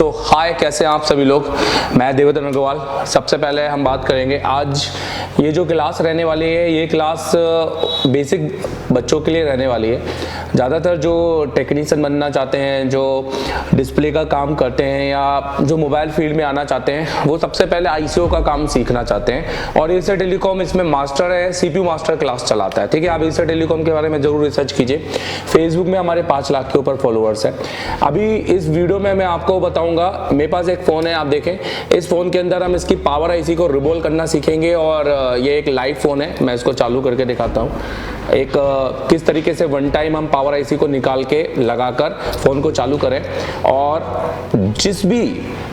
सो हाय, कैसे हैं आप सभी लोग। मैं देवेंद्र अग्रवाल। सबसे पहले हम बात करेंगे आज ये जो क्लास रहने वाली है, ये क्लास बेसिक बच्चों के लिए रहने वाली है। ज़्यादातर जो टेक्नीशियन बनना चाहते हैं, जो डिस्प्ले का काम करते हैं या जो मोबाइल फील्ड में आना चाहते हैं, वो सबसे पहले आईसीओ का काम सीखना चाहते हैं। और एसर टेलीकॉम इसमें मास्टर है, सीपीयू मास्टर क्लास चलाता है। ठीक है, आप एसर टेलीकॉम के बारे में जरूर रिसर्च कीजिए। फेसबुक में हमारे 5 लाख के ऊपर फॉलोअर्स हैं। अभी इस वीडियो में मैं आपको बताऊंगा, मेरे पास एक फ़ोन है, आप देखें। इस फ़ोन के अंदर हम इसकी पावर आईसी को रिबोल करना सीखेंगे और ये एक लाइव फ़ोन है। मैं इसको चालू करके दिखाता हूँ एक किस तरीके से वन टाइम हम पावर आईसी को निकाल के लगाकर फ़ोन को चालू करें। और जिस भी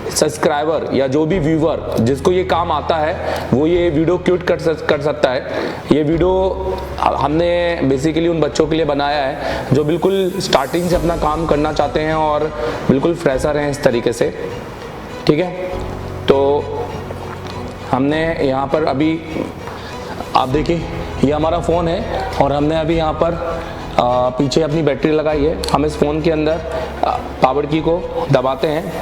सब्सक्राइबर या जो भी व्यूवर जिसको ये काम आता है वो ये वीडियो क्यूट कर सकता है। ये वीडियो हमने बेसिकली उन बच्चों के लिए बनाया है जो बिल्कुल स्टार्टिंग से अपना काम करना चाहते हैं और बिल्कुल फ्रेशर हैं इस तरीके से। ठीक है, तो हमने यहाँ पर अभी आप देखिए, ये हमारा फ़ोन है और हमने अभी यहाँ पर पीछे अपनी बैटरी लगाई है। हम इस फ़ोन के अंदर पावर की को दबाते हैं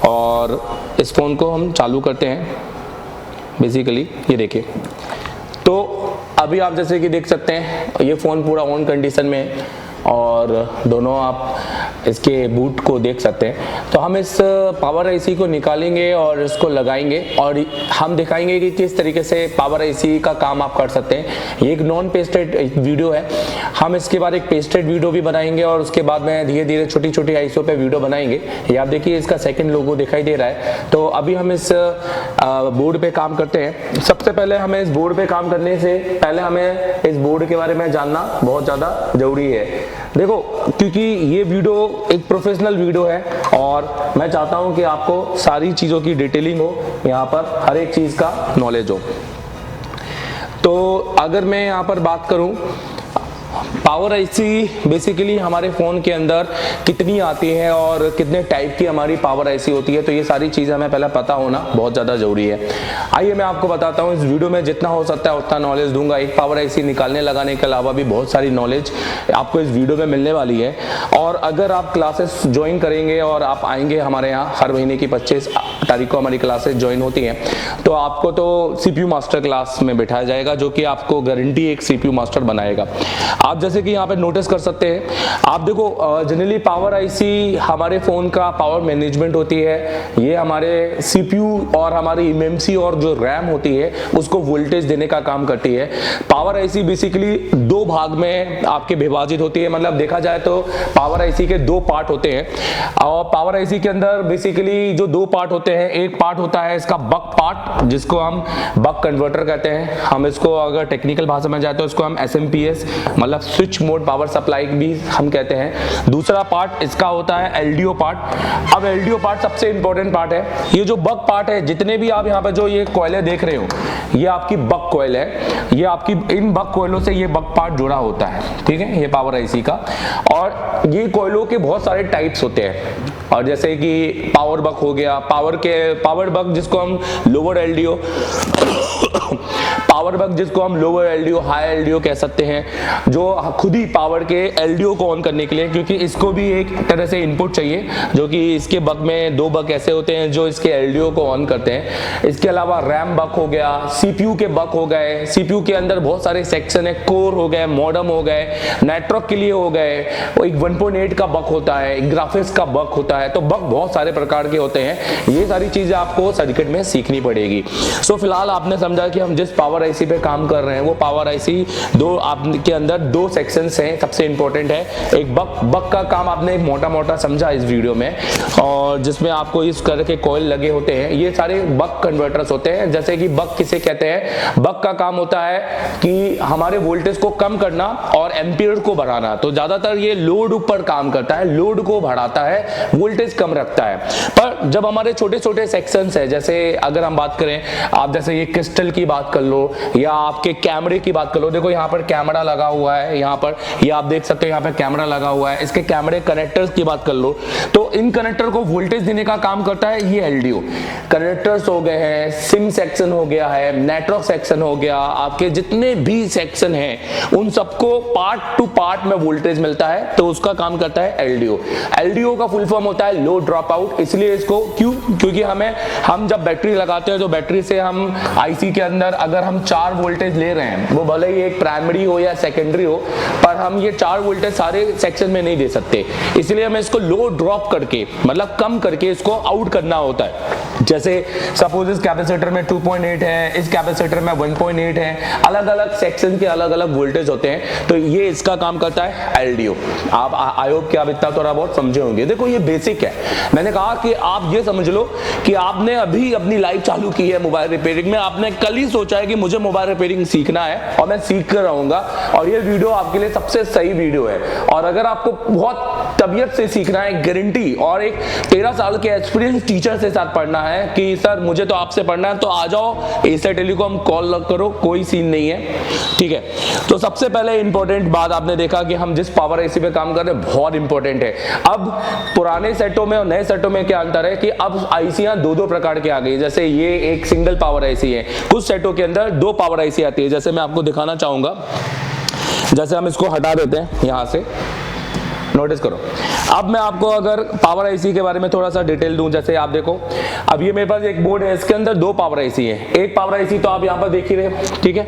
और इस फ़ोन को हम चालू करते हैं। बेसिकली ये देखिए, तो अभी आप जैसे कि देख सकते हैं ये फ़ोन पूरा ऑन कंडीशन में है और दोनों आप इसके बूट को देख सकते हैं। तो हम इस पावर आईसी को निकालेंगे और इसको लगाएंगे और हम दिखाएंगे कि किस तरीके से पावर आईसी का काम आप कर सकते हैं। ये एक नॉन पेस्टेड वीडियो है। हम इसके बाद एक पेस्टेड वीडियो भी बनाएंगे और उसके बाद में धीरे धीरे छोटी छोटी आईसीओ पे वीडियो बनाएंगे। ये आप देखिए, इसका सेकंड लोगो दिखाई दे रहा है। तो अभी हम इस बोर्ड पे काम करते हैं। सबसे पहले हमें इस बोर्ड पे काम करने से पहले हमें इस बोर्ड के बारे में जानना बहुत ज़्यादा जरूरी है। देखो, क्योंकि ये वीडियो एक प्रोफेशनल वीडियो है और मैं चाहता हूं कि आपको सारी चीज़ों की डिटेलिंग हो, यहाँ पर हर एक चीज़ का नॉलेज हो। तो अगर मैं यहाँ पर बात करूं, पावर आईसी बेसिकली हमारे फ़ोन के अंदर कितनी आती है और कितने टाइप की हमारी पावर आईसी होती है, तो ये सारी चीज़ें हमें पहले पता होना बहुत ज़्यादा ज़रूरी है। आइए मैं आपको बताता हूँ, इस वीडियो में जितना हो सकता है उतना नॉलेज दूंगा। एक पावर आईसी निकालने लगाने के अलावा भी बहुत सारी नॉलेज आपको इस वीडियो में मिलने वाली है। और अगर आप क्लासेस ज्वाइन करेंगे और आप आएंगे हमारे यहाँ, हर महीने की 25 तारीख को हमारी क्लासेस ज्वाइन होती हैं, तो आपको तो सीपीयू मास्टर क्लास में बिठाया जाएगा, जो कि आपको गारंटी एक सीपीयू मास्टर बनाएगा। आप जैसे कि यहाँ पे नोटिस कर सकते हैं, आप देखो जनरली पावर आईसी हमारे फ़ोन का पावर मैनेजमेंट होती है। ये हमारे सीपीयू और हमारी एमएमसी और जो रैम होती है उसको वोल्टेज देने का काम करती है। पावर आईसी बेसिकली 2 भाग में आपके विभाजित होती है। मतलब देखा जाए तो पावर आईसी के 2 पार्ट होते हैं और पावर आईसी के अंदर बेसिकली जो 2 पार्ट होते हैं, एक पार्ट होता है इसका बक पार्ट, जिसको हम बक कन्वर्टर कहते हैं। हम इसको अगर टेक्निकल भाषा में जाए तो इसको हम एसएमपीएस मतलब स्विच मोड पावर सप्लाई भी हम कहते हैं। दूसरा पार्ट इसका होता है एलडीओ पार्ट। अब एलडीओ पार्ट सबसे इंपॉर्टेंट पार्ट है। ये जो बक पार्ट है, जितने भी आप यहाँ पे जो ये कोयले देख रहे हो, ये आपकी बक कोयल है। ये आपकी इन बक कोयलों से ये बक पार्ट जुड़ा होता है। ठीक है, ये पावर आईसी का। और ये कोयलों के बहुत सारे टाइप्स होते हैं, और जैसे कि पावर बक हो गया, पावर बक जिसको हम लोअर एलडीओ पावर बक जिसको हम लोअर एलडीओ हाई एलडीओ कह सकते हैं, जो खुद ही पावर के एलडीओ को ऑन करने के लिए, क्योंकि इसको भी एक तरह से इनपुट चाहिए, जो कि इसके बक में 2 बक ऐसे होते हैं जो इसके एलडीओ को ऑन करते हैं। इसके अलावा रैम बक हो गया, सीपीयू के बक हो गए। सीपीयू के अंदर बहुत सारे सेक्शन है, कोर हो गए, मॉडम हो गए, नेटवर्क के लिए हो गए, एक 1.8 का बक होता है, एक ग्राफिक्स का बक होता है। तो बक बहुत सारे प्रकार के होते हैं। ये सारी चीजें आपको सर्किट में सीखनी पड़ेगी। सो फिलहाल आपने समझा कि हम जिस पावर आईसी पे काम कर रहे हैं वो पावर आईसी आपके अंदर 2 सेक्शंस हैं। सबसे इंपॉर्टेंट है एक बक का काम आपने मोटा मोटा समझा इस वीडियो में, और जिसमें आपको इस तरह के कॉइल लगे होते हैं। ये सारे बक कन्वर्टर्स होते हैं। जैसे कि बक किसे कहते हैं, बक का काम होता है कि हमारे वोल्टेज को कम करना और एम्पीयर को बढ़ाना। तो ज्यादातर ये लोड ऊपर काम करता है, लोड को बढ़ाता है, वोल्टेज कम रखता है। पर जब हमारे छोटे छोटे सेक्शंस है, जैसे अगर हम बात करें, आप जैसे ये क्रिस्टल की बात कर लो या आपके कैमरे की बात कर लो, देखो यहाँ पर कैमरा लगा हुआ है, यहाँ पर ये आप देख सकते हो यहाँ पर कैमरा लगा हुआ है। इसके कैमरे कनेक्टर्स की बात कर लो तो इन कनेक्टर को वोल्टेज देने का काम करता है ये एलडीओ। कनेक्टर्स हो गए हैं, सिम सेक्शन हो गया है, नेटवर्क सेक्शन हो गया, आपके जितने भी सेक्शन हैं उन सबको पार्ट टू पार्ट में वोल्टेज मिलता है, तो उसका काम करता है एलडीओ। एलडीओ का फुल फॉर्म होता है लो ड्रॉप आउट, इसलिए इसको क्योंकि हम जब बैटरी लगाते हैं तो बैटरी से हम आईसी के अंदर अगर हम 4 वोल्टेज ले रहे हैं, वो भले ही एक प्राइमरी हो या सेकेंडरी हो, पर हम ये 4 वोल्टेज सारे सेक्शन में नहीं दे सकते, इसलिए हमें इसको लो ड्रॉप करके मतलब कम करके इसको आउट करना होता है। जैसे सपोज इस कैपेसिटर में 2.8 है, इस कैपेसिटर में 1.8 है, अलग अलग सेक्शन के अलग अलग वोल्टेज होते हैं, तो ये इसका काम करता है एलडीओ। आप आई होप कि आप इतना थोड़ा बहुत समझे होंगे। देखो ये बेसिक है, मैंने कहा कि आप ये समझ लो कि आपने अभी अपनी लाइफ चालू की है मोबाइल रिपेयरिंग में, आपने कल ही सोचा है कि मुझे मोबाइल रिपेयरिंग सीखना है और मैं सीख कर रहूंगा, और ये वीडियो आपके लिए सबसे सही वीडियो है। और अगर आपको बहुत तबीयत से सीखना है, गारंटी, और एक 13 साल के एक्सपीरियंस टीचर से साथ पढ़ना है कि सर मुझे तो आपसे पढ़ना है, तो आ जाओ एशिया टेलीकॉम, कॉल करो, कोई सीन नहीं है, ठीक है। तो सबसे पहले इंपॉर्टेंट बात आपने देखा कि हम जिस पावर आईसी पे काम कर रहे हैं बहुत इंपॉर्टेंट है। अब पुराने सेटों में और नए सेटों में क्या अंतर है कि अब आईसीयां 2-2 प्रकार की आ गई। जैसे ये एक सिंगल पावर आईसी है, कुछ सेटों के अंदर 2 पावर आईसी आती है। जैसे मैं आपको दिखाना चाहूंगा, जैसे हम इसको हटा देते हैं यहां से, नोटिस करो। अब मैं आपको अगर पावर आईसी के बारे में थोड़ा सा डिटेल दूं, जैसे आप देखो अब ये मेरे पास एक बोर्ड है, इसके अंदर 2 पावर आईसी है। एक पावर आईसी तो आप यहाँ पर देख ही रहे हो, ठीक है।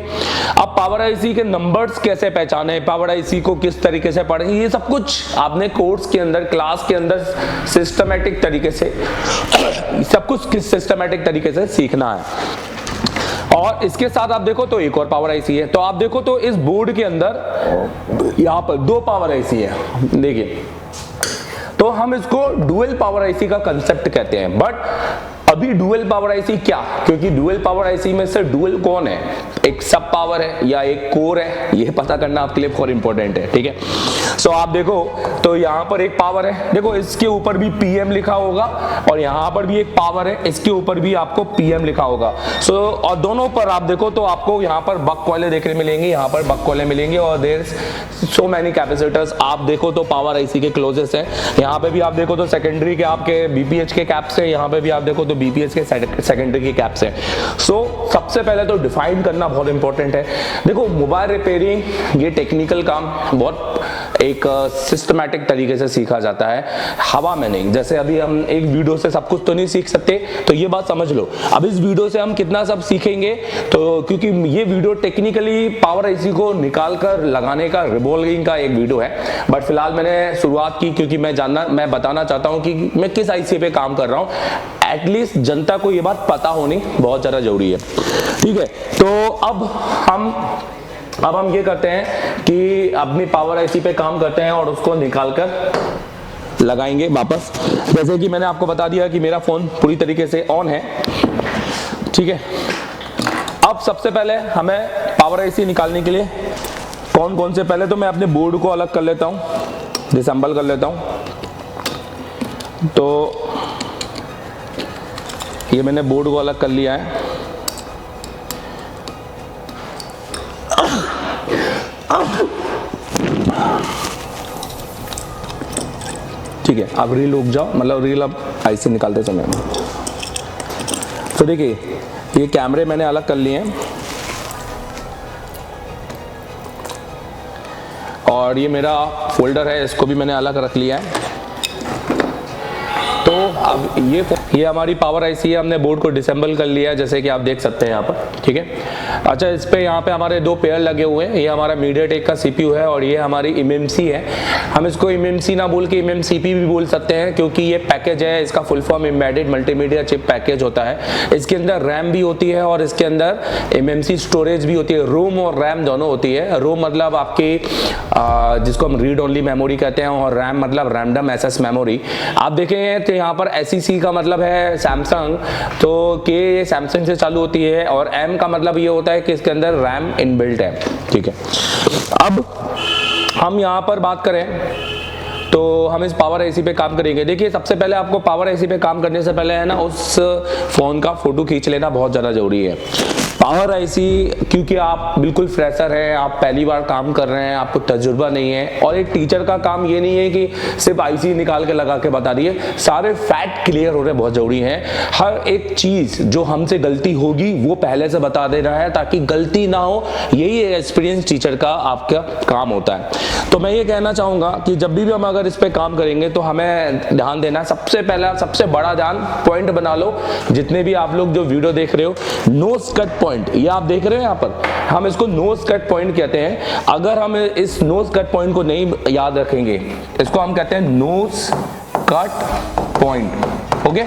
अब पावर आईसी के नंबर्स कैसे पहचाने, पावर आईसी को किस तरीके से पढ़े, ये सब कुछ आपने कोर्स के अंदर, क्लास के अंदर सिस्टमेटिक तरीके से सब कुछ किस सिस्टमेटिक तरीके से सीखना है। और इसके साथ आप देखो तो एक और पावर आईसी है। तो आप देखो तो इस बोर्ड के अंदर यहाँ पर 2 पावर आईसी है, देखिए। तो हम इसको डुअल पावर आईसी का कंसेप्ट कहते हैं। बट अभी डुअल पावर आईसी क्या, क्योंकि डुअल पावर आईसी में से डुअल कौन है, एक सब पावर है या एक कोर है, ये पता करना आपके लिए बहुत इंपॉर्टेंट है, ठीक है। सो आप देखो तो यहाँ पर एक पावर है, देखो इसके ऊपर भी पीएम लिखा होगा, और यहाँ पर भी एक पावर है, इसके ऊपर भी आपको पीएम लिखा होगा। सो और दोनों पर आप देखो तो आपको यहाँ पर बक कॉइलें देखने मिलेंगी, यहाँ पर बक कॉइलें मिलेंगी, और देयर सो मैनी कैपेसिटर्स। आप देखो तो पावर आईसी के क्लोजेस्ट है, यहाँ पे भी आप देखो तो सेकेंडरी के आपके बीपीएच के कैप्स है, यहाँ पे भी आप देखो तो बीपीएच के सेकेंडरी के कैप्स है। सो सबसे पहले तो डिफाइन करना बहुत इंपॉर्टेंट है। देखो मोबाइल रिपेयरिंग ये टेक्निकल काम बहुत एक सिस्टमैटिक तरीके से सीखा जाता है, हवा में नहीं। जैसे अभी हम एक वीडियो से सब कुछ तो नहीं सीख सकते, तो ये बात समझ लो। अब इस वीडियो से हम कितना सब सीखेंगे, तो क्योंकि ये वीडियो टेक्निकली पावर आईसी को निकाल कर लगाने का, रिवॉल्विंग का एक वीडियो है। बट फिलहाल मैंने शुरुआत की क्योंकि मैं बताना चाहता हूँ कि मैं किस आईसी पे काम कर रहा हूँ। एटलीस्ट जनता को ये बात पता होनी बहुत ज़्यादा जरूरी है, ठीक है। तो अब हम ये करते हैं कि अपनी पावर आईसी पे काम करते हैं और उसको निकाल कर लगाएंगे वापस। जैसे कि मैंने आपको बता दिया कि मेरा फोन पूरी तरीके से ऑन है, ठीक है। अब सबसे पहले हमें पावर आईसी निकालने के लिए कौन कौन से, पहले तो मैं अपने बोर्ड को अलग कर लेता हूँ, डिसेंबल कर लेता हूँ। तो ये मैंने बोर्ड को अलग कर लिया है। ठीक है, अब रील उग जाओ, मतलब रील अब आईसी निकालते समय में। तो देखिए ये कैमरे मैंने अलग कर लिए हैं, और ये मेरा फोल्डर है, इसको भी मैंने अलग रख लिया है। तो अब ये हमारी पावर आईसी है, हमने बोर्ड को डिसेंबल कर लिया है, जैसे कि आप देख सकते हैं यहाँ पर, ठीक है। अच्छा, इस पे यहाँ पे हमारे 2 पेयर लगे हुए हैं। ये हमारा मीडियाटेक का सीपीयू है और ये हमारी एमएमसी है। हम इसको एमएमसी ना बोल के एमएमसीपी भी बोल सकते हैं, क्योंकि ये पैकेज है, इसका full form embedded multimedia chip package होता है। इसके अंदर रैम भी होती है और इसके अंदर एमएमसी स्टोरेज भी होती है। रोम और रैम दोनों होती है। रोम मतलब आपकी जिसको हम रीड ओनली मेमोरी कहते हैं, और रैम मतलब रैंडम एक्सेस मेमोरी। आप देखेंगे तो यहाँ पर SEC का मतलब है सैमसंग, तो के सैमसंग से चालू होती है, और M का मतलब ये होता है कि इसके अंदर रैम इनबिल्ट है, ठीक है। अब हम यहाँ पर बात करें तो हम इस पावर आईसी पे काम करेंगे। देखिए सबसे पहले आपको पावर आईसी पे काम करने से पहले है ना, उस फोन का फोटो खींच लेना बहुत ज़्यादा जरूरी है। पावर आईसी, क्योंकि आप बिल्कुल फ्रेशर हैं, आप पहली बार काम कर रहे हैं, आपको तजुर्बा नहीं है, और एक टीचर का काम ये नहीं है कि सिर्फ आईसी निकाल के लगा के बता दिए, सारे फैक्ट क्लियर हो रहे बहुत जरूरी हैं। हर एक चीज जो हमसे गलती होगी वो पहले से बता देना है ताकि गलती ना हो। यही एक्सपीरियंस टीचर का आपका काम होता है। तो मैं ये कहना चाहूंगा कि जब भी हम अगर इस पे काम करेंगे तो हमें ध्यान देना है, सबसे पहला सबसे बड़ा ध्यान पॉइंट बना लो। जितने भी आप लोग जो वीडियो देख रहे हो, नोज कट पॉइंट, ये आप देख रहे हो यहाँ पर, हम इसको नोज कट पॉइंट कहते हैं। अगर हम इस नोज कट पॉइंट को नहीं याद रखेंगे, इसको हम कहते हैं nose cut point. Okay,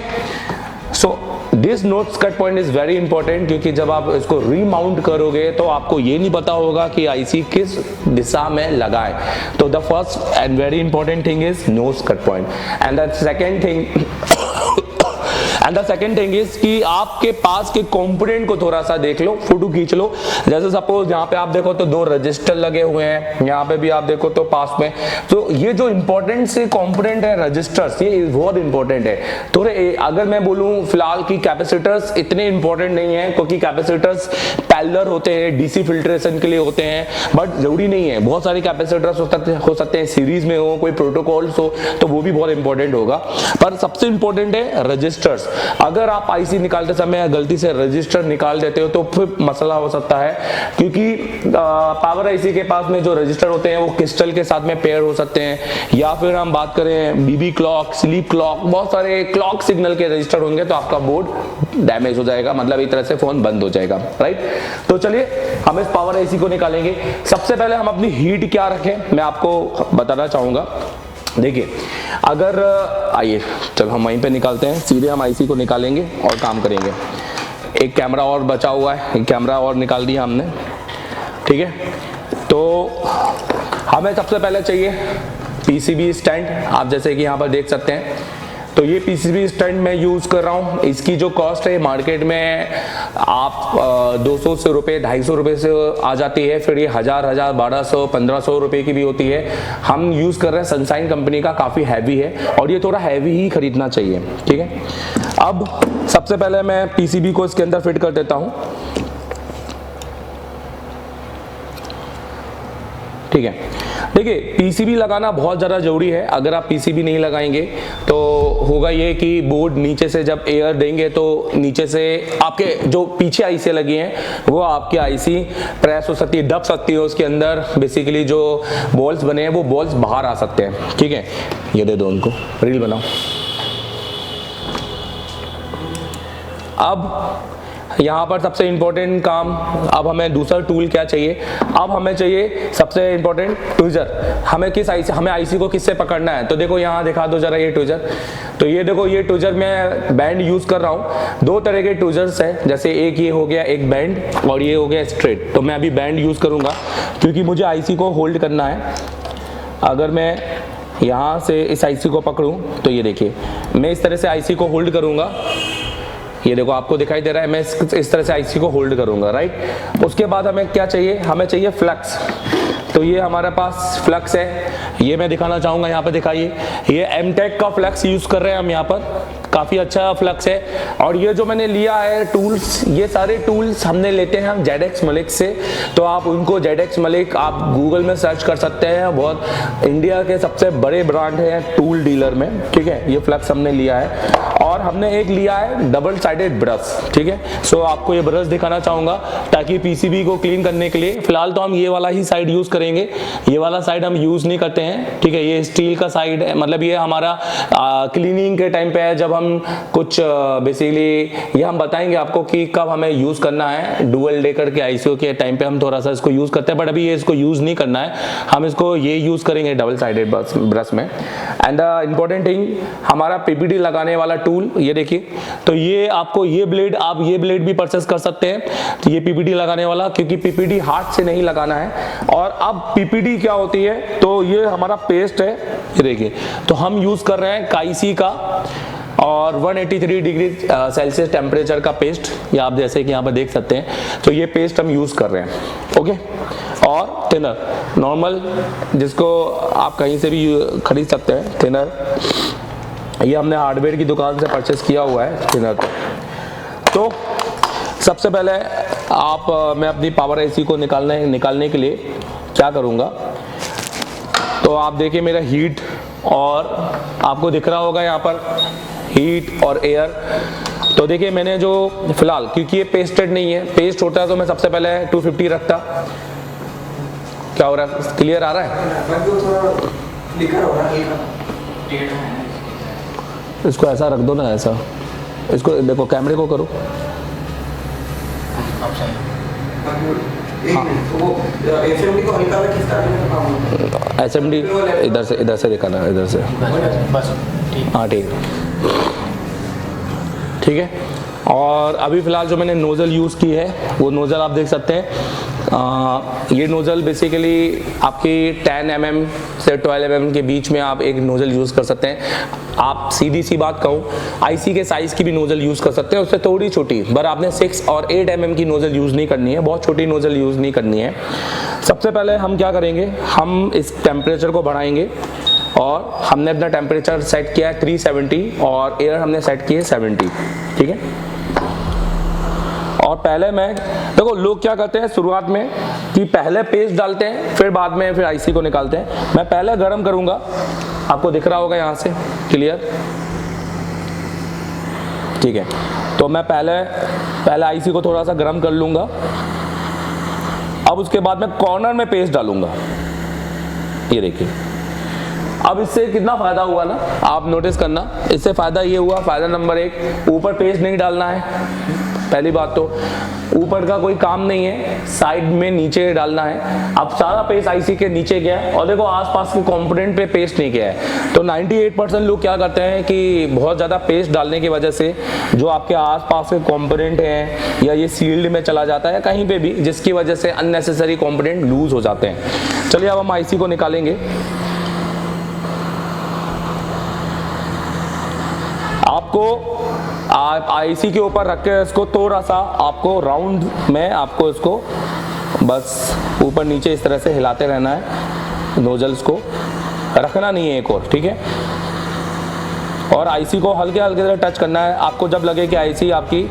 so this nose cut point is very important, क्योंकि जब आप इसको रीमाउंट करोगे तो आपको ये नहीं पता होगा कि आईसी किस दिशा में लगाए। तो the first and very important thing is nose cut point. And the second thing is कि आपके पास के कंपोनेंट को थोड़ा सा देख लो, फोटो खींच लो। जैसे सपोज यहाँ पे आप देखो तो 2 रजिस्टर लगे हुए हैं, यहाँ पे भी आप देखो तो पास में। तो ये जो इंपॉर्टेंट से कंपोनेंट है रजिस्टर्स, ये बहुत इंपॉर्टेंट है। थोड़े अगर मैं बोलूं फिलहाल कि कैपेसिटर्स इतने इंपॉर्टेंट नहीं है, क्योंकि कैपेसिटर्स पैरेलल होते हैं, डीसी फिल्ट्रेशन के लिए होते हैं, बट जरूरी नहीं है। बहुत सारे कैपेसिटर्स हो सकते हैं सीरीज में हो, कोई प्रोटोकॉल्स हो, तो वो भी बहुत इंपॉर्टेंट होगा। पर सबसे इंपॉर्टेंट है रजिस्टर्स। अगर आप आईसी निकालते समय गलती से रजिस्टर निकाल देते हो तो फिर मसला हो सकता है, क्योंकि पावर आईसी के पास में जो रजिस्टर होते हैं वो क्रिस्टल के साथ में पेयर हो सकते हैं, या फिर हम बात करें बीबी क्लॉक, स्लीप क्लॉक, बहुत सारे क्लॉक सिग्नल के रजिस्टर होंगे, तो आपका बोर्ड डैमेज हो जाएगा, मतलब एक तरह से फोन बंद हो जाएगा, राइट। तो चलिए हम इस पावर आईसी को निकालेंगे। सबसे पहले हम अपनी हीट क्या रखें मैं आपको बताना चाहूंगा। देखिए, अगर आइए चलो हम वहीं पे निकालते हैं, सीधे हम आईसी को निकालेंगे और काम करेंगे। एक कैमरा और बचा हुआ है, एक कैमरा और निकाल दिया हमने, ठीक है। तो हमें सबसे पहले चाहिए पीसीबी स्टैंड। आप जैसे कि यहाँ पर देख सकते हैं, तो ये पीसीबी स्टैंड मैं यूज कर रहा हूँ। इसकी जो कॉस्ट है मार्केट में आप 200 से रुपये, 250 रुपये से आ जाती है, फिर ये 1000, 1200, 1500 रुपये की भी होती है। हम यूज कर रहे हैं सनशाइन कंपनी का, काफी हैवी है और ये थोड़ा हैवी ही खरीदना चाहिए, ठीक है। अब सबसे पहले मैं पीसीबी को इसके अंदर फिट कर देता हूँ, ठीक है। देखिए, पीसीबी लगाना बहुत ज़्यादा जरूरी है। अगर आप पीसीबी नहीं लगाएंगे तो होगा ये कि बोर्ड नीचे से जब एयर देंगे तो नीचे से आपके जो पीछे आईसी लगी हैं वो आपकी आईसी प्रेस हो सकती है, दब सकती है, उसके अंदर बेसिकली जो बॉल्स बने हैं वो बॉल्स बाहर आ सकते हैं, ठीक है। ये दे दो उनको, रील बनाओ। अब यहाँ पर सबसे इंपॉर्टेंट काम, अब हमें दूसरा टूल क्या चाहिए, अब हमें चाहिए सबसे इंपॉर्टेंट ट्विजर। हमें आईसी को किससे पकड़ना है, तो देखो यहाँ दिखा दो जरा ये ट्विजर। तो ये देखो, ये ट्विजर मैं बैंड यूज कर रहा हूँ। 2 तरह के ट्विजर्स हैं, जैसे एक ये हो गया एक बैंड और ये हो गया स्ट्रेट। तो मैं अभी बैंड यूज करूंगा क्योंकि मुझे आईसी को होल्ड करना है। अगर मैं यहाँ से इस आईसी को पकड़ूं तो ये देखिए, मैं इस तरह से आईसी को होल्ड करूंगा। ये देखो आपको दिखाई दे रहा है, मैं इस तरह से आईसी को होल्ड करूंगा, राइट। उसके बाद हमें क्या चाहिए, हमें चाहिए फ्लक्स। तो ये हमारे पास फ्लक्स है, ये मैं दिखाना चाहूंगा, यहाँ पे दिखाइए। ये एमटेक का फ्लक्स यूज कर रहे हैं हम यहाँ पर, काफी अच्छा फ्लक्स है। और ये जो मैंने लिया है टूल्स, ये सारे टूल्स हमने लेते हैं हम ZX मलिक से। तो आप उनको ZX मलिक आप गूगल में सर्च कर सकते हैं, बहुत इंडिया के सबसे बड़े ब्रांड है टूल डीलर में, ठीक है। ये फ्लक्स हमने लिया है और हमने एक लिया है डबल साइडेड ब्रश, ठीक है। सो आपको ये ब्रश दिखाना चाहूंगा ताकि पीसीबी को क्लीन करने के लिए, फिलहाल तो हम ये वाला ही साइड यूज करेंगे, ये वाला साइड हम यूज नहीं करते हैं, ठीक है। ये स्टील का साइड है, मतलब ये हमारा क्लीनिंग के टाइम पे है, जब हम कुछ बेसिकली ये हम बताएंगे आपको कि कब हमें यूज करना है। डुअल डेकर के आईसीओ के टाइम पे हम थोड़ा सा इसको यूज करते हैं, बट अभी ये इसको यूज नहीं करना है, हम इसको ये यूज करेंगे डबल साइडेड ब्रश में। एंड इंपॉर्टेंट थिंग, हमारा पीपीडी लगाने वाला टूल, ये देखिए। तो ये आपको ये ब्लेड, आप ये ब्लेड भी परचेस कर सकते हैं। तो ये पीपीडी लगाने वाला, क्योंकि पीपीडी हाथ से नहीं लगाना है। और अब पीपीडी क्या होती है, तो ये हमारा पेस्ट है, ये देखिए। तो हम यूज कर रहे हैं काईसी का और 183 डिग्री सेल्सियस टेम्परेचर का पेस्ट, ये आप जैसे कि यहाँ पर देख सकते हैं। तो ये पेस्ट हम यूज कर रहे हैं, ओके। और थिनर नॉर्मल, जिसको आप कहीं से भी खरीद सकते हैं, थिनर। ये हमने हार्डवेयर की दुकान से परचेस किया हुआ है थिनर। तो सबसे पहले मैं अपनी पावर आईसी को निकालने के लिए क्या करूँगा, तो आप देखिए मेरा हीट, और आपको दिख रहा होगा यहाँ पर हीट और एयर। तो देखिए मैंने जो फिलहाल, क्योंकि ये पेस्टेड नहीं है, पेस्ट होता है तो मैं सबसे पहले 250 रखता। क्या हो रहा है, क्लियर आ रहा है? इसको ऐसा रख दो ना, ऐसा, इसको देखो, कैमरे को करो। एसएमडी इधर से दिखाना, इधर से, हाँ ठीक है। और अभी फ़िलहाल जो मैंने नोज़ल यूज़ की है वो नोज़ल आप देख सकते हैं। ये नोज़ल बेसिकली आपकी 10 mm से 12 mm के बीच में आप एक नोज़ल यूज़ कर सकते हैं। आप सीधी सी बात कहूँ, आईसी के साइज़ की भी नोज़ल यूज़ कर सकते हैं, उससे थोड़ी छोटी, पर आपने 6 और 8 mm की नोज़ल यूज़ नहीं करनी है, बहुत छोटी नोज़ल यूज़ नहीं करनी है। सबसे पहले हम क्या करेंगे, हम इस टेम्परेचर को बढ़ाएंगे, और हमने अपना टेम्परेचर सेट किया है 370 और एयर हमने सेट की है 70, ठीक है। और पहले मैं, देखो लोग क्या करते हैं शुरुआत में कि पहले पेस्ट डालते हैं फिर बाद में फिर आईसी को निकालते हैं। मैं पहले गर्म करूंगा, आपको दिख रहा होगा यहाँ से क्लियर, ठीक है। तो मैं पहले आईसी को थोड़ा सा गर्म कर लूंगा, अब उसके बाद मैं कॉर्नर में पेस्ट डालूंगा। ये देखिए, अब इससे कितना फायदा हुआ ना, आप नोटिस करना, इससे फायदा ये हुआ, फायदा नंबर 1, ऊपर पेस्ट नहीं डालना है। पहली बात तो ऊपर का कोई काम नहीं है, साइड में नीचे डालना है। अब सारा पेस्ट आईसी के नीचे गया है, और देखो आसपास के कंपोनेंट पे पेस्ट नहीं गया है। तो 98% लोग क्या करते हैं कि बहुत ज़्यादा पेस्ट डालने की वजह से जो आपके आसपास के कंपोनेंट हैं, या ये सील्ड में चला जाता है कहीं पे भी, जिसकी वजह से अननेसेसरी कंपोनेंट लूज हो जाते हैं। चलिए अब हम आईसी को निकालेंगे। आपको आईसी के ऊपर रख के इसको थोड़ा सा आपको राउंड में, आपको इसको बस ऊपर नीचे इस तरह से हिलाते रहना है, नोजल्स को रखना नहीं है एक और, ठीक है। और आईसी को हल्के हल्के से टच करना है। आपको जब लगे कि आईसी आपकी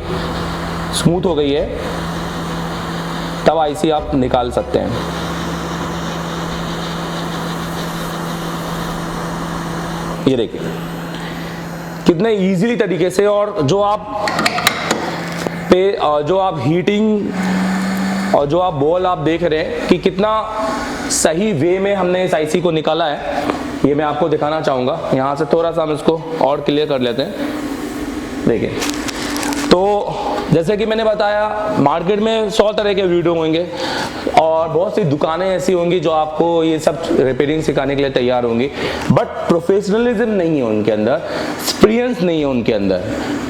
स्मूथ हो गई है, तब आईसी आप निकाल सकते हैं। ये देखिए कितने इजीली तरीके से, और जो आप हीटिंग और जो आप बॉल आप देख रहे हैं कि कितना सही वे में हमने इस आईसी को निकाला है, ये मैं आपको दिखाना चाहूँगा। यहाँ से थोड़ा सा हम इसको और क्लियर कर लेते हैं। देखिए, तो जैसे कि मैंने बताया, मार्केट में 100 तरह के वीडियो होंगे और बहुत सी दुकानें ऐसी होंगी जो आपको ये सब रिपेयरिंग सिखाने के लिए तैयार होंगी, बट प्रोफेशनलिज्म नहीं है उनके अंदर, एक्सपीरियंस नहीं है उनके अंदर।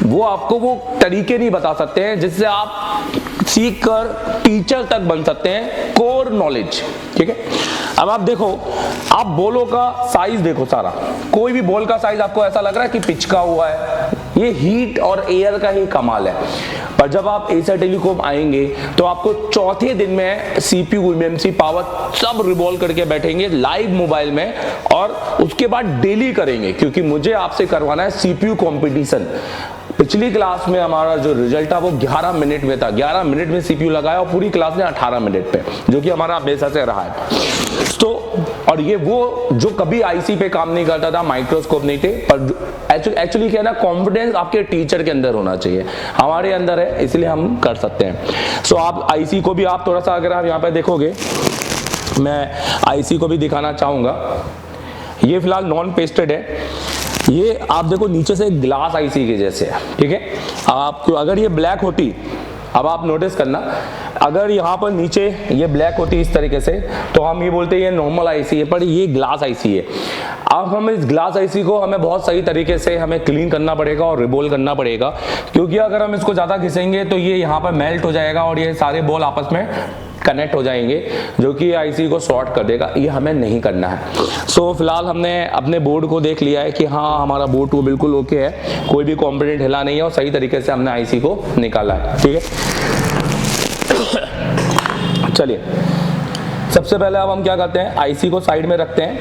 वो आपको वो तरीके नहीं बता सकते हैं जिससे आप सीख कर टीचर तक बन सकते हैं, कोर नॉलेज, ठीक है। अब आप देखो, आप बॉलों का साइज देखो, सारा कोई भी बॉल का साइज आपको ऐसा लग रहा है कि पिचका हुआ है, ये हीट और एयर का ही कमाल है। पर जब आप एशिया टेलीकॉम आएंगे तो आपको चौथे दिन में सीपीयू, एमएमसी, पावर सब रिवॉल्व करके बैठेंगे लाइव मोबाइल में, और उसके बाद डेली करेंगे, क्योंकि मुझे आपसे करवाना है सीपीयू कंपटीशन। पिछली क्लास में हमारा जो रिजल्ट था वो 11 मिनट में था, 11 मिनट में सीपीयू लगाया, और पूरी क्लास ने 18 मिनट पे, जो कि हमारा हमेशा से रहा है। तो और ये वो जो कभी आईसी पे काम नहीं करता था, माइक्रोस्कोप नहीं थे, पर एक्चुअली क्या है ना, कॉन्फिडेंस आपके टीचर के अंदर होना चाहिए, हमारे अंदर है, इसलिए हम कर सकते हैं। सो आप आईसी को भी आप थोड़ा सा, अगर आप यहाँ पे देखोगे, मैं आईसी को भी दिखाना चाहूँगा। ये फिलहाल नॉन पेस्टेड है, ये आप देखो नीचे से ग्लास आईसी के जैसे है, ठीक है। आपको अगर ये ब्लैक होती, अब आप नोटिस करना, अगर यहाँ पर नीचे ये ब्लैक होती इस तरीके से, तो हम ये बोलते हैं ये नॉर्मल आईसी है, पर ये ग्लास आईसी है। अब हम इस ग्लास आईसी को हमें बहुत सही तरीके से हमें क्लीन करना पड़ेगा और रिबोल करना पड़ेगा, क्योंकि अगर हम इसको ज़्यादा घिसेंगे तो ये यहाँ पर मेल्ट हो जाएगा और ये सारे बॉल आपस में कनेक्ट हो जाएंगे, जो कि आईसी को शॉर्ट कर देगा। ये हमें नहीं करना है। सो फिलहाल हमने अपने बोर्ड को देख लिया है कि हाँ, हमारा बोर्ड तो बिल्कुल ओके है, कोई भी कंपोनेंट हिला नहीं है, और सही तरीके से हमने आईसी को निकाला है, ठीक है। चलिए, सबसे पहले अब हम क्या करते हैं, आईसी को साइड में रखते हैं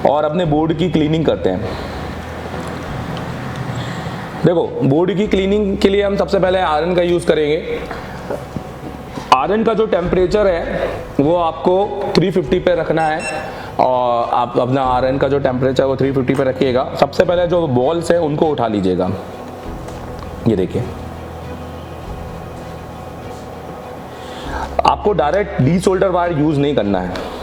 और अपने बोर्ड की क्लीनिंग करते हैं। देखो बोर्ड की क्लीनिंग के लिए हम सबसे पहले आयरन का यूज़ करेंगे। आयरन का जो टेम्परेचर है वो आपको 350 पे रखना है, और आप अपना आयरन का जो टेम्परेचर वो 350 पे रखिएगा। सबसे पहले जो बॉल्स है उनको उठा लीजिएगा, ये देखिए। आपको direct the solder wire use नहीं करना है।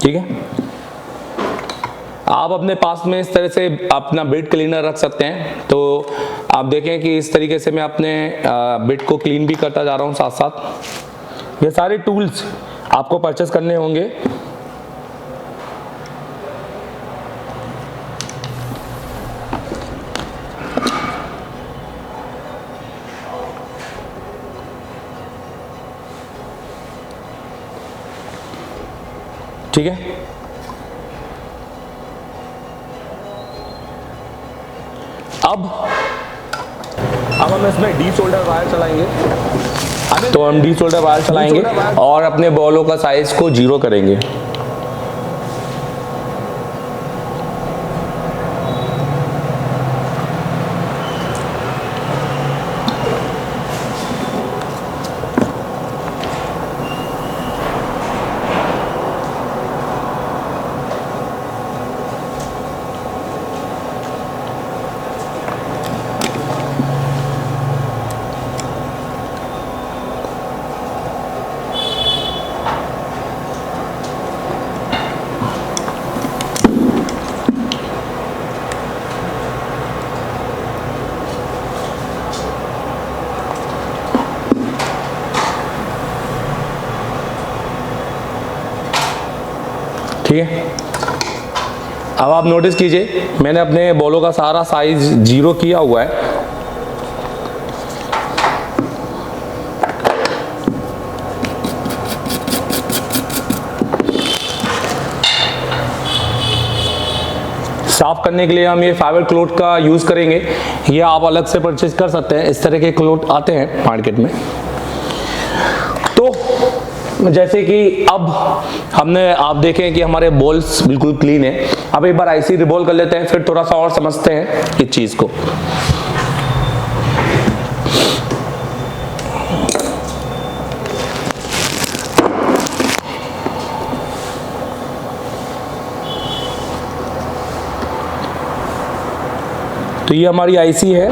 ठीक है, आप अपने पास में इस तरह से अपना बेड क्लीनर रख सकते हैं। तो आप देखें कि इस तरीके से मैं अपने बेड को क्लीन भी करता जा रहा हूं साथ साथ। ये सारे टूल्स आपको परचेस करने होंगे। ठीक है, अब हम इसमें डी सोल्डर वायर चलाएंगे। तो हम डी सोल्डर वायर चलाएंगे और अपने बॉलों का साइज को 0 करेंगे। ठीक है, अब आप नोटिस कीजिए मैंने अपने बॉलों का सारा साइज 0 किया हुआ है। साफ करने के लिए हम ये फाइबर क्लोथ का यूज करेंगे। ये आप अलग से परचेज कर सकते हैं, इस तरह के क्लोथ आते हैं मार्केट में। तो जैसे कि अब हमने आप देखें कि हमारे बॉल्स बिल्कुल क्लीन है। अब एक बार आईसी रिवॉल्व कर लेते हैं, फिर थोड़ा सा और समझते हैं इस चीज को। तो ये हमारी आईसी है।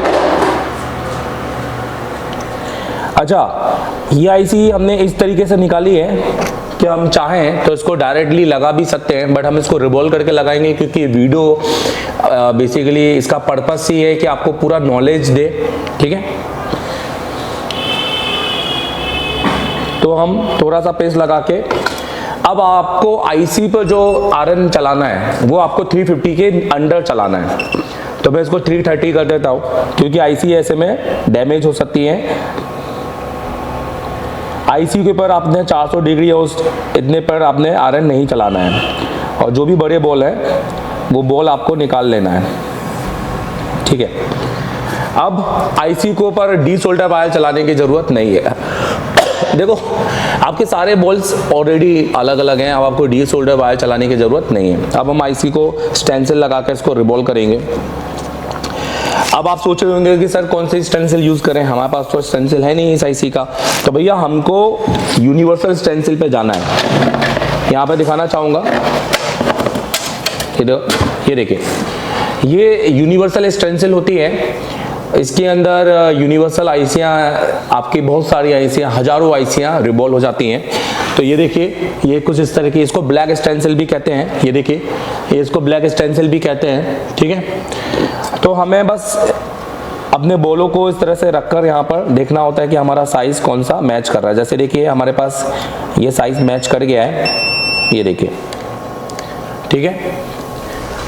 अच्छा, ये आईसी हमने इस तरीके से निकाली है कि हम चाहें तो इसको डायरेक्टली लगा भी सकते हैं, बट हम इसको रिवॉल्व करके लगाएंगे क्योंकि वीडियो बेसिकली इसका पर्पस ही है कि आपको पूरा नॉलेज दे। ठीक है, तो हम थोड़ा सा पेस्ट लगा के अब आपको आईसी पर जो आयरन चलाना है वो आपको 350 के अंडर चलाना है। तो मैं इसको 330 कर देता हूँ क्योंकि आईसी ऐसे में डैमेज हो सकती है। आईसी के ऊपर आपने 400 डिग्री उस इतने पर आपने आयरन नहीं चलाना है, और जो भी बड़े बॉल है वो बॉल आपको निकाल लेना है। ठीक है, अब आईसी को पर डी सोल्डर वायर चलाने की जरूरत नहीं है। देखो आपके सारे बॉल्स ऑलरेडी अलग अलग हैं, अब आपको डी सोल्डर वायर चलाने की जरूरत नहीं है। अब हम आईसी को स्टेंसिल लगाकर इसको रिवॉल्व करेंगे। अब आप सोच रहे होंगे कि सर कौन सी स्टेंसिल यूज करें, हमारे पास तो स्टेंसिल है नहीं इस आईसी का। तो भैया हमको यूनिवर्सल स्टेंसिल पे जाना है। यहाँ पे दिखाना चाहूंगा, ये देखिए, ये यूनिवर्सल स्टेंसिल होती है। इसके अंदर यूनिवर्सल आईसियाँ, आपकी बहुत सारी आईसियाँ, हजारों आईसियाँ रिवॉल्व हो जाती हैं। तो ये देखिए, ये कुछ इस तरह की, इसको ब्लैक स्टेंसिल भी कहते हैं। ये देखिए, ये इसको ब्लैक स्टेंसिल भी कहते हैं। ठीक है, तो हमें बस अपने बॉलों को इस तरह से रखकर यहाँ पर देखना होता है कि हमारा साइज कौन सा मैच कर रहा है। जैसे देखिए हमारे पास ये साइज मैच कर गया है, ये देखिए। ठीक है,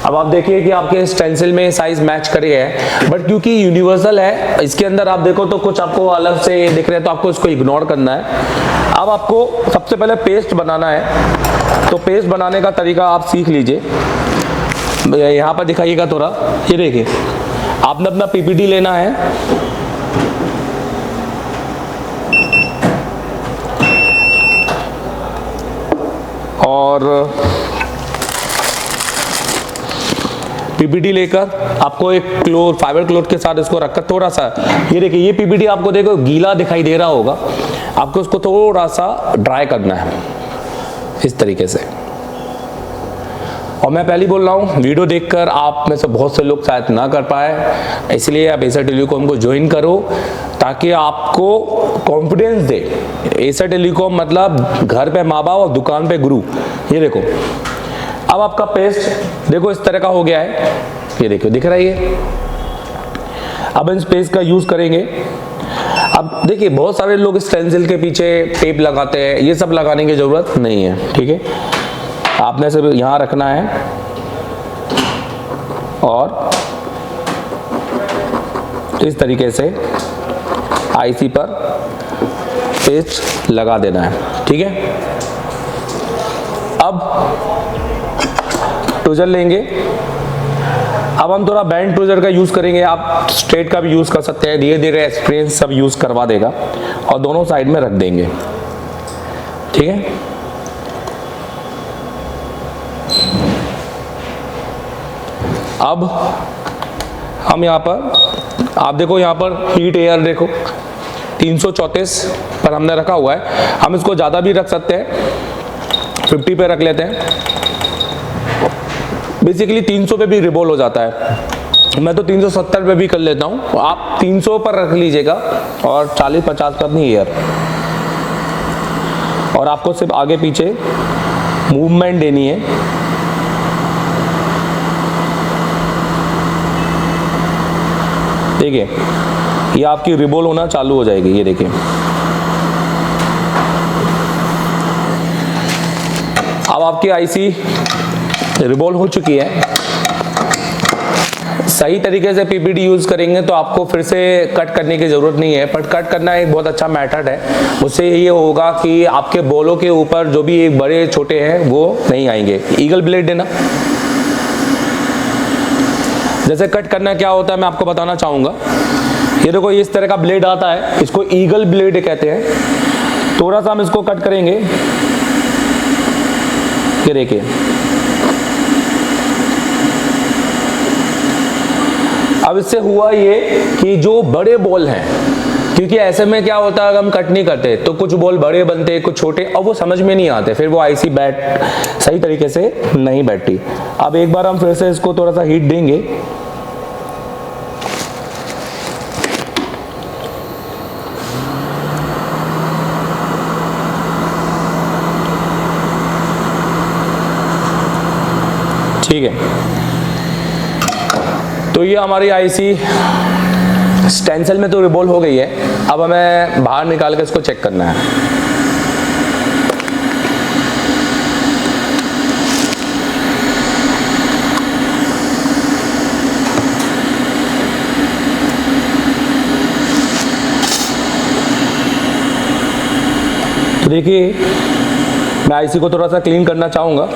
अब आप देखिए कि आपके स्टेंसिल में साइज मैच करे है, बट क्योंकि यूनिवर्सल है इसके अंदर आप देखो तो कुछ आपको अलग से दिख रहे हैं, तो आपको इसको इग्नोर करना है। अब आपको सबसे पहले पेस्ट बनाना है, तो पेस्ट बनाने का तरीका आप सीख लीजिए। यहाँ पर दिखाइएगा थोड़ा, ये देखिए आपने अपना पीपीटी लेना है, और पीपीटी लेकर आपको एक क्लोथ, फाइबर क्लोथ के साथ इसको रखकर थोड़ा सा, ये देखिए ये पीपीटी आपको देखो गीला दिखाई दे रहा होगा, आपको उसको थोड़ा सा ड्राई करना है इस तरीके से। और मैं पहले बोल रहा हूँ, वीडियो देखकर आप में से बहुत से लोग शायद ना कर पाए, इसलिए आप एसर टेलीकॉम को ज्वाइन करो ताकि आपको कॉन्फिडेंस दे। एसर टेलीकॉम मतलब घर पे माँ बाप और दुकान पे गुरु। ये देखो अब आपका पेस्ट देखो इस तरह का हो गया है, ये देखो दिख रहा है ये। अब इन पेस्ट का यूज करेंगे। अब देखिए बहुत सारे लोग स्टेंसिल के पीछे टेप लगाते हैं, ये सब लगाने की जरूरत नहीं है, ठीक है। आपने सिर्फ यहाँ रखना है और इस तरीके से आईसी पर पेस्ट लगा देना है, ठीक है। अब टूजर लेंगे, अब हम थोड़ा बैंड टूजर का यूज करेंगे, आप स्ट्रेट का भी यूज कर सकते हैं, धीरे धीरे एक्सपीरियंस सब यूज करवा देगा, और दोनों साइड में रख देंगे, ठीक है। अब हम यहाँ पर आप देखो, यहाँ पर हीट एयर देखो 334 पर हमने रखा हुआ है, हम इसको ज़्यादा भी रख सकते हैं, 50 पे रख लेते हैं। बेसिकली 300 पे भी रिबॉल हो जाता है, मैं तो 370 पे भी कर लेता हूँ, आप 300 पर रख लीजिएगा और 40-50 पर अपनी एयर। और आपको सिर्फ आगे पीछे मूवमेंट देनी है, देखिए ये आपकी रिबॉल होना चालू हो जाएगी, ये देखिए। अब आपकी आईसी रिबॉल हो चुकी है। सही तरीके से पीपीटी यूज करेंगे तो आपको फिर से कट करने की जरूरत नहीं है, बट कट करना एक बहुत अच्छा मेथड है। उससे ये होगा कि आपके बॉलों के ऊपर जो भी बड़े छोटे हैं वो नहीं आएंगे। ईगल ब्लेड देना, जैसे कट करना क्या होता है मैं आपको बताना चाहूंगा। ये देखो इस तरह का ब्लेड आता है, इसको ईगल ब्लेड कहते हैं। थोड़ा सा हम इसको कट करेंगे, ये देखिए। अब इससे हुआ ये कि जो बड़े बॉल हैं, क्योंकि ऐसे में क्या होता है अगर हम कट नहीं करते तो कुछ बॉल बड़े बनते कुछ छोटे, और वो समझ में नहीं आते, फिर वो आईसी बैठ सही तरीके से नहीं बैठती। अब एक बार हम फिर से इसको थोड़ा सा हीट देंगे, ठीक है। तो ये हमारी आईसी स्टेंसिल में तो रिबॉल हो गई है। अब हमें बाहर निकाल के इसको चेक करना है। तो देखिए मैं आईसी को थोड़ा सा क्लीन करना चाहूंगा।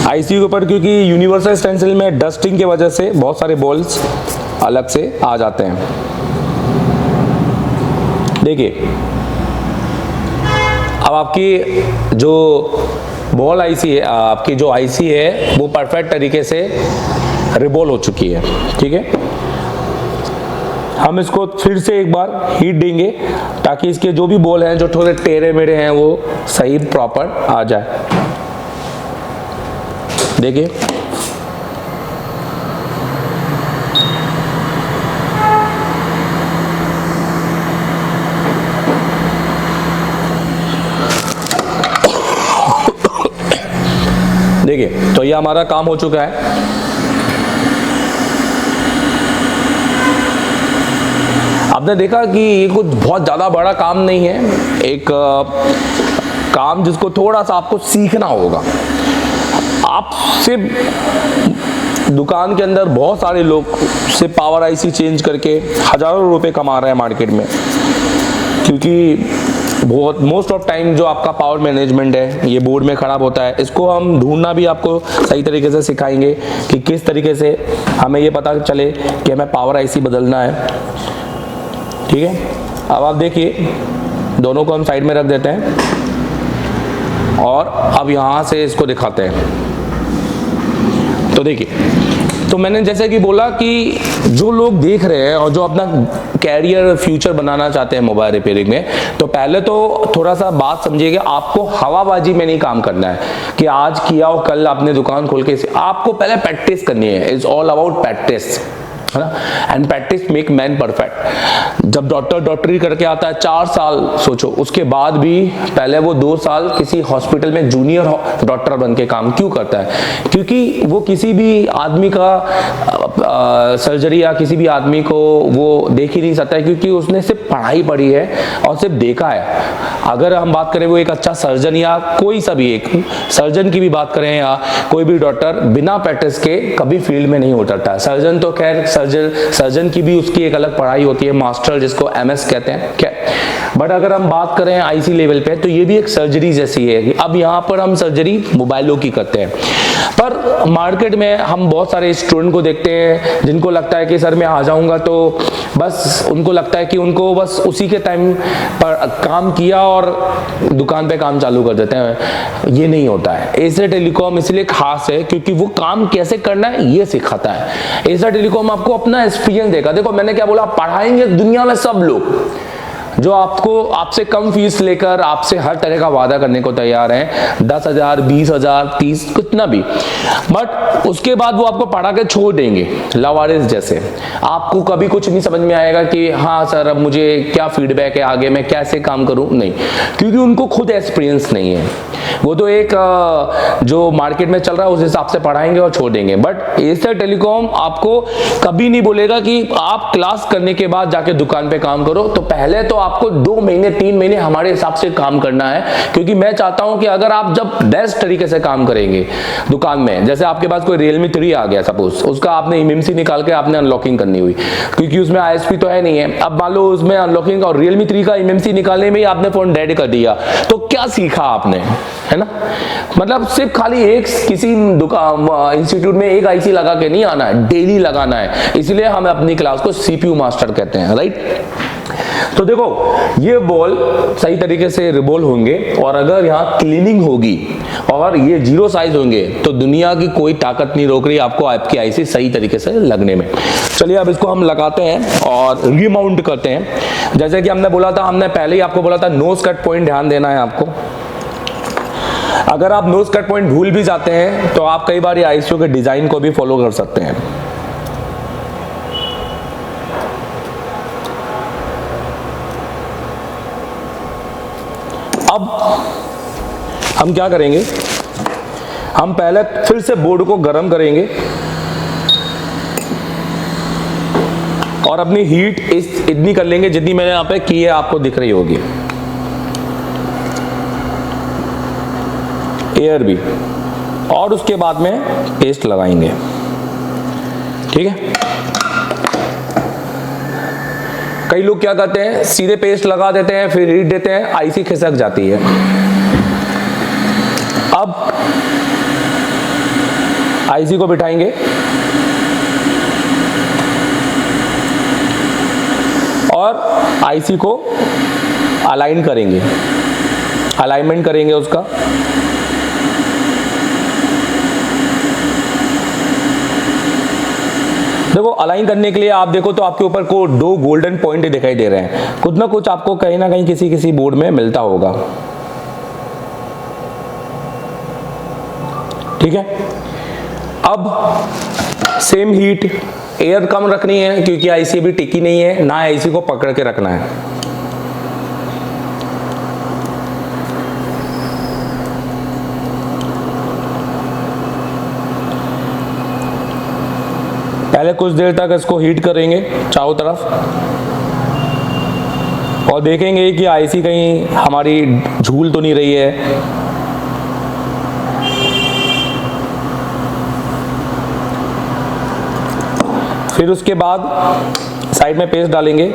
आईसी के ऊपर क्योंकि यूनिवर्सल स्टेंसिल में डस्टिंग की वजह से बहुत सारे बॉल्स अलग से आ जाते हैं। देखिए अब आपकी जो बॉल आईसी है, आपकी जो आईसी है वो परफेक्ट तरीके से रिबॉल हो चुकी है, ठीक है। हम इसको फिर से एक बार हीट देंगे ताकि इसके जो भी बॉल हैं जो थोड़े टेढ़े मेढ़े हैं वो सही प्रॉपर आ जाए। देखिए देखिए, तो ये हमारा काम हो चुका है। आपने देखा कि ये कुछ बहुत ज़्यादा बड़ा काम नहीं है, एक काम जिसको थोड़ा सा आपको सीखना होगा। आप सिर्फ दुकान के अंदर बहुत सारे लोग सिर्फ पावर आईसी चेंज करके हजारों रुपए कमा रहे हैं मार्केट में, क्योंकि बहुत मोस्ट ऑफ टाइम जो आपका पावर मैनेजमेंट है ये बोर्ड में खराब होता है। इसको हम ढूंढना भी आपको सही तरीके से सिखाएंगे कि किस तरीके से हमें ये पता चले कि हमें पावर आईसी बदलना है। ठीक है, अब आप देखिए दोनों को हम साइड में रख देते हैं और अब यहाँ से इसको दिखाते हैं। तो देखिए, तो मैंने जैसे कि बोला कि जो लोग देख रहे हैं और जो अपना कैरियर फ्यूचर बनाना चाहते हैं मोबाइल रिपेयरिंग में, तो पहले तो थोड़ा सा बात समझिएगा, आपको हवाबाजी में नहीं काम करना है कि आज किया और कल आपने दुकान खोल के, आपको पहले प्रैक्टिस करनी है। इट्स ऑल अबाउट प्रैक्टिस, है ना, and practice make man perfect. जब डॉक्टरी करके आता है 4 साल, सोचो, उसके बाद भी पहले वो 2 साल किसी हॉस्पिटल में जूनियर डॉक्टर बन के काम क्यों करता है? क्योंकि वो किसी भी आदमी का सर्जरी या किसी भी आदमी को वो देख ही नहीं सकता है, क्योंकि उसने सिर्फ पढ़ाई पढ़ी है और सिर्फ देखा है। अगर हम बात करें वो एक अच्छा सर्जन या कोई सा भी एक सर्जन की भी बात करें या कोई भी डॉक्टर, बिना प्रैक्टिस के कभी फील्ड में नहीं उतरता। सर्जन तो खैर सर्जन की भी उसकी एक अलग पढ़ाई होती है, मास्टर जिसको एमएस कहते हैं, क्या। बट अगर हम बात करें आईसी लेवल पे, तो ये भी एक सर्जरी जैसी है। अब यहाँ पर हम सर्जरी मोबाइलों की करते हैं, पर मार्केट में हम बहुत सारे स्टूडेंट को देखते हैं जिनको लगता है कि सर मैं आ जाऊंगा तो बस, उनको लगता है कि उनको बस उसी के टाइम पर काम किया और दुकान पे काम चालू कर देते हैं। ये नहीं होता है। एशिया टेलीकॉम इसलिए खास है क्योंकि वो काम कैसे करना है ये सिखाता है। एशिया टेलीकॉम आपको अपना एक्सपीरियंस देगा। देखो मैंने क्या बोला, पढ़ाएंगे दुनिया में सब लोग, जो आपसे कम फीस लेकर आपसे हर तरह का वादा करने को तैयार हैं, 10,000, 20,000, 30, कितना भी, बट उसके बाद वो आपको पढ़ा के छोड़ देंगे लावारिस जैसे। आपको कभी कुछ नहीं समझ में आएगा कि हाँ सर अब मुझे क्या फीडबैक है, आगे मैं कैसे काम करूं, नहीं, क्योंकि उनको खुद एक्सपीरियंस नहीं है। वो तो एक जो मार्केट में चल रहा है उस हिसाब से पढ़ाएंगे और छोड़ देंगे। बट एशिया टेलीकॉम आपको कभी नहीं बोलेगा कि आप क्लास करने के बाद जाके दुकान पे काम करो। तो पहले तो आपको 2 महीने 3 महीने हमारे हिसाब से काम करना है, क्योंकि मैं चाहता हूं कि अगर आप जब बेस्ट तरीके से काम करेंगे दुकान में, जैसे आपके पास कोई Realme 3 आ गया सपोज, उसका आपने MMC निकाल के आपने अनलॉकिंग करनी हुई, क्योंकि उसमें ISP तो है नहीं है। अब मान लो उसमें अनलॉकिंग और Realme 3 का MMC निकालने में ही आपने फोन डेड कर दिया, तो क्या सीखा आपने, है ना। मतलब सिर्फ खाली एक किसी दुकान इंस्टीट्यूट में एक आईसी लगा के नहीं आना है, डेली लगाना है। इसलिए हम अपनी क्लास को CPU मास्टर कहते हैं, राइट। तो देखो ये बॉल सही तरीके से रिबॉल होंगे और अगर यहाँ क्लीनिंग होगी और ये 0 साइज होंगे तो दुनिया की कोई ताकत नहीं रोक रही आपको आपकी आईसी सही तरीके से लगने में। चलिए अब इसको हम लगाते हैं और रीमाउंट करते हैं। जैसे कि हमने बोला था, हमने पहले ही आपको बोला था नोज कट पॉइंट ध्यान देना है आपको। अगर आप नोज कट पॉइंट भूल भी जाते हैं तो आप कई बार आईसीयू के डिजाइन को भी फॉलो कर सकते हैं। अब हम क्या करेंगे, हम पहले फिर से बोर्ड को गर्म करेंगे और अपनी हीट इतनी कर लेंगे जितनी मैंने यहां पे की है, आपको दिख रही होगी, एयर भी, और उसके बाद में पेस्ट लगाएंगे। ठीक है, कई लोग क्या करते हैं सीधे पेस्ट लगा देते हैं फिर हीट देते हैं, आईसी खिसक जाती है। अब आईसी को बिठाएंगे और आईसी को अलाइन करेंगे, अलाइनमेंट करेंगे उसका। देखो अलाइन करने के लिए आप देखो तो आपके ऊपर को 2 गोल्डन पॉइंट दिखाई दे रहे हैं, कुछ ना कुछ आपको कहीं ना कहीं किसी बोर्ड में मिलता होगा। ठीक है, अब सेम हीट, एयर कम रखनी है क्योंकि आईसी भी टिकी नहीं है, ना आईसी को पकड़ के रखना है। पहले कुछ देर तक इसको हीट करेंगे चारों तरफ और देखेंगे कि आईसी कहीं हमारी झूल तो नहीं रही है। फिर उसके बाद साइड में पेस्ट डालेंगे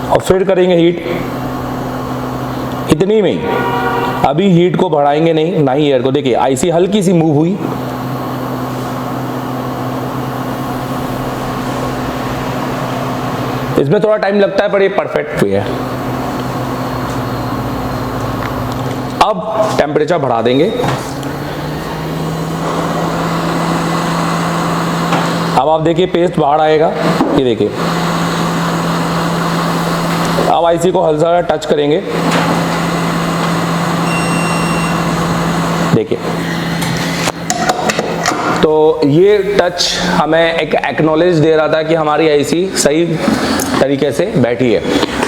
और फिर करेंगे हीट। इतनी में ही, अभी हीट को बढ़ाएंगे नहीं, ना ही एयर को। देखिए आईसी हल्की सी मूव हुई, इसमें थोड़ा टाइम लगता है पर ये परफेक्ट हुई है। अब टेम्परेचर बढ़ा देंगे। अब आप देखिए पेस्ट बाहर आएगा, ये देखिए। अब आईसी को हल्का सा टच करेंगे, देखिए। तो ये टच हमें एक एक्नॉलेज दे रहा था कि हमारी आईसी सही तरीके से बैठी है।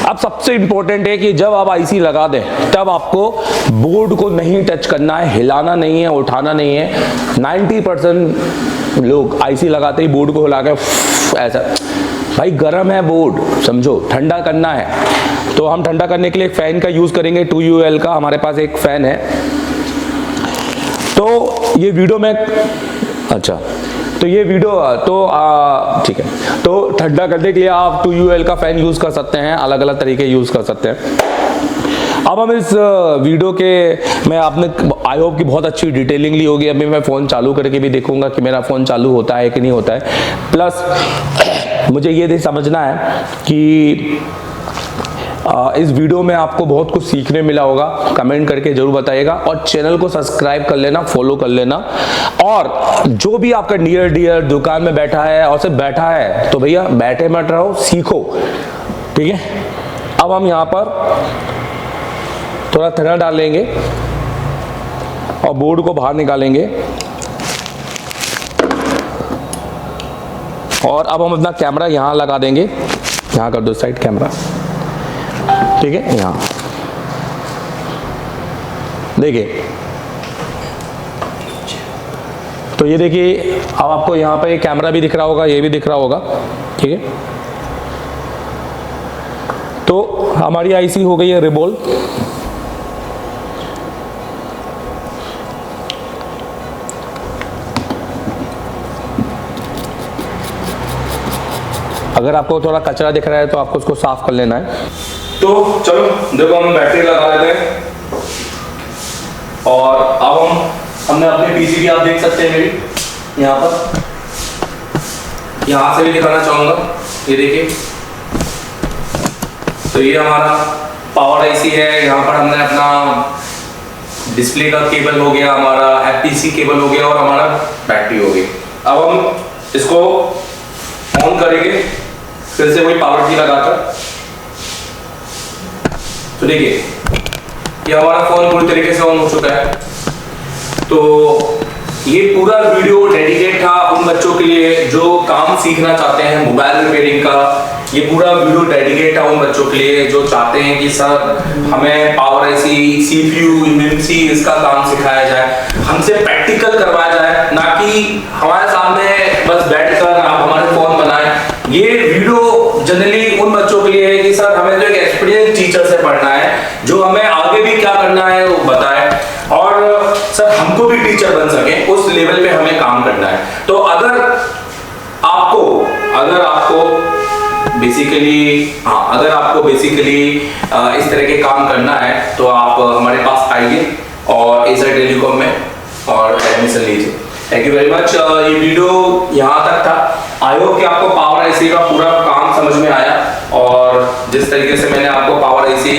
अब सबसे इंपॉर्टेंट है कि जब आप आईसी लगा दें तब आपको बोर्ड को नहीं टच करना है, हिलाना नहीं है, उठाना नहीं है। 90% लोग आईसी लगाते ही बोर्ड को हिला के ऐसा, भाई गर्म है बोर्ड, समझो ठंडा करना है। तो हम ठंडा करने के लिए एक फैन का यूज करेंगे, 2UL का हमारे पास एक फैन है। तो ये वीडियो में अच्छा, तो ये वीडियो तो ठीक है। तो ठंडा करने के लिए आप 2UL का फैन यूज कर सकते हैं, अलग अलग तरीके यूज कर सकते हैं। अब हम इस वीडियो के मैं आपने आई होप कि बहुत अच्छी डिटेलिंग ली होगी। अभी मैं फ़ोन चालू करके भी देखूंगा कि मेरा फ़ोन चालू होता है कि नहीं होता है। प्लस मुझे ये समझना है कि इस वीडियो में आपको बहुत कुछ सीखने मिला होगा। कमेंट करके जरूर बताइएगा और चैनल को सब्सक्राइब कर लेना, फॉलो कर लेना। और जो भी आपका नियर डियर दुकान में बैठा है और सिर्फ बैठा है तो भैया बैठे मत रहो, सीखो, ठीक है। अब हम यहाँ पर थोड़ा थिनर डालेंगे और बोर्ड को बाहर निकालेंगे। और अब हम अपना कैमरा यहाँ लगा देंगे, यहाँ कर दो साइड कैमरा, ठीक है। यहाँ देखिए, तो ये देखिए अब आपको यहाँ पे कैमरा भी दिख रहा होगा, ये भी दिख रहा होगा, ठीक है। तो हमारी आईसी हो गई है रिबोल। अगर आपको थोड़ा कचरा दिख रहा है तो आपको उसको साफ कर लेना है। तो चलो देखो हम बैटरी लगा लेते हैं। और अब हमने अपने पीसी भी आप देख सकते हैं मेरी यहाँ पर, यहाँ से भी दिखाना चाहूँगा, ये देखिए। तो ये हमारा पावर आईसी है। यहाँ पर हमने अपना डिस्प्ले का केबल हो गया, हमारा एफपीसी केबल हो गया और हमारा बैटरी हो गई। अब हम इसको ऑन करेंगे फिर से वही पावर की लगाकर। तो देखिए ये हमारा फोन पूरी तरीके से ऑन हो चुका है। तो ये पूरा वीडियो डेडिकेट था उन बच्चों के लिए जो काम सीखना चाहते हैं मोबाइल रिपेयरिंग का। ये पूरा वीडियो डेडिकेट है उन बच्चों के लिए जो चाहते हैं कि सर हमें पावर आईसी, सीपीयू, एमएमसी इसका काम सिखाया जाए, हमसे प्रैक्टिकल करवाया जाए, ना कि हमारे सामने बस बैठकर आप हमारे फोन बनाएं। ये वीडियो जनरली उन बच्चों के लिए है कि सर हमें जो एक एक्सपीरियंस टीचर से पढ़ना है, जो हमें आगे भी क्या करना है वो बताए, और सर हमको भी टीचर बन सके उस लेवल पे हमें काम करना है। तो अगर आपको बेसिकली इस तरह के काम करना है तो आप हमारे पास आइए और एसर टेलीकॉम में और एडमिशन लीजिए। Thank you very much. ये वीडियो यहाँ तक था। आई होप कि आपको पावर आईसी का पूरा काम समझ में आया और जिस तरीके से मैंने आपको पावर आईसी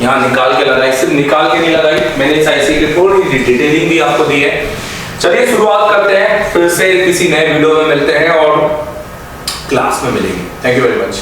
यहाँ निकाल के लगाई, सिर्फ निकाल के नहीं लगाई, मैंने इस आईसी की थोड़ी डिटेलिंग भी आपको दी है। चलिए शुरुआत करते हैं, फिर से किसी नए वीडियो में मिलते हैं और क्लास में मिलेंगे। Thank you very much.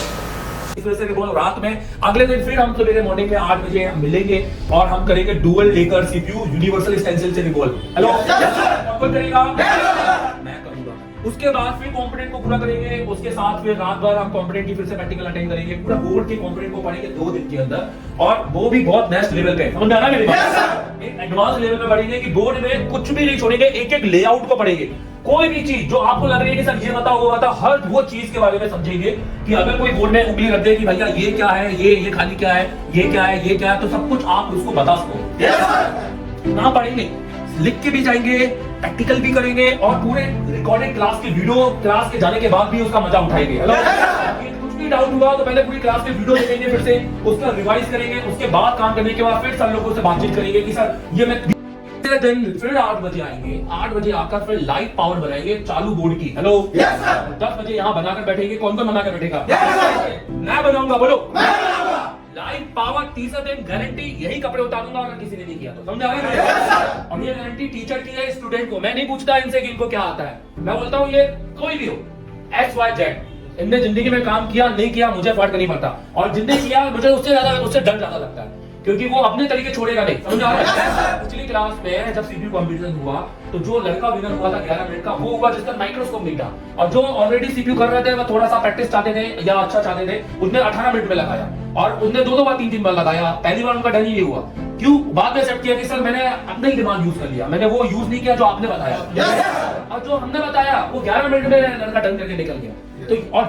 इस वजह से रिबॉल रात में अगले दिन फिर हम सवेरे मॉर्निंग में 8 बजे मिलेंगे और हम करेंगे डुअल लेकर सीपीयू यूनिवर्सल स्टेंसिल से रिबॉल। हेलो कौन करेगा? मैं करूंगा। उसके बाद फिर कंपोनेंट को पूरा करेंगे, उसके साथ फिर रात भर हम कंपोनेंट की फिर से प्रैक्टिकल अटेंड करेंगे, पूरा बोर्ड के कंपोनेंट को पढ़ेंगे 2 दिन के अंदर, और वो भी बहुत नेक्स्ट लेवल पे। समझ में आ रहा है मेरी बात? एक एडवांस लेवल पे पढ़ेंगे कि बोर्ड में कुछ भी नहीं छोड़ेंगे, एक एक लेआउट को पढ़ेंगे। कोई भी चीज जो आपको लग रही है कि सर ये बताओ वो बताओ, हर वो चीज के बारे में समझेंगे कि अगर कोई बोर्ड में उंगली रख दे कि भैया ये क्या है, ये खाली क्या है, ये क्या है, ये क्या है, तो सब कुछ आप उसको बता सको। ना पढ़ेंगे, लिख के भी जाएंगे, प्रैक्टिकल भी करेंगे और पूरे रिकॉर्डेड क्लास की वीडियो क्लास के जाने के बाद भी उसका मजा उठाएंगे। हेलो, कुछ भी डाउट हुआ तो पहले पूरी क्लास की वीडियो देखेंगे, फिर से उसका रिवाइज करेंगे, उसके बाद काम करने के बाद फिर सब लोगों से बातचीत करेंगे कि सर ये मैं दिन फिर 8 बजे आएंगे, 8 बजे आकर फिर लाइव पावर बनाएंगे चालू बोर्ड की। हेलो, 10 बजे यहाँ बनाकर बैठेंगे। कौन कौन बनाकर बैठेगा? मैं बनाऊंगा, बोलो। लाइव पावर तीसरे दिन गारंटी, यही कपड़े उतारूंगा अगर किसी ने नहीं किया तो, समझा? और ये गारंटी टीचर की है स्टूडेंट को। मैं नहीं पूछता इनसे कि इनको क्या आता है, मैं बोलता हूँ ये कोई भी हो, XYZ, इनने जिंदगी में काम किया नहीं किया मुझे फर्क नहीं पड़ता, और जिनने किया मुझे उससे डर ज्यादा लगता है, क्योंकि वो अपने तरीके छोड़ेगा नहीं, समझा? पिछली क्लास में जब सीपीयू कंपटीशन हुआ तो जो लड़का विनर हुआ था 11 मिनट का, वो हुआ जिसका माइक्रोस्कोप नहीं था, और जो ऑलरेडी सीपीयू कर रहे थे वो थोड़ा सा प्रैक्टिस चाहते थे या अच्छा चाहते थे, उसने 18 मिनट में लगाया, और उसने 2 बार 3 बार लगाया। पहली बार उनका डन ही नहीं हुआ, क्यों? बाद में एक्सेप्ट किया कि सर मैंने अपना ही दिमाग यूज कर लिया, मैंने वो यूज नहीं किया जो आपने बताया, और जो हमने बताया वो 11 मिनट में लड़का डन करके निकल गया। तो और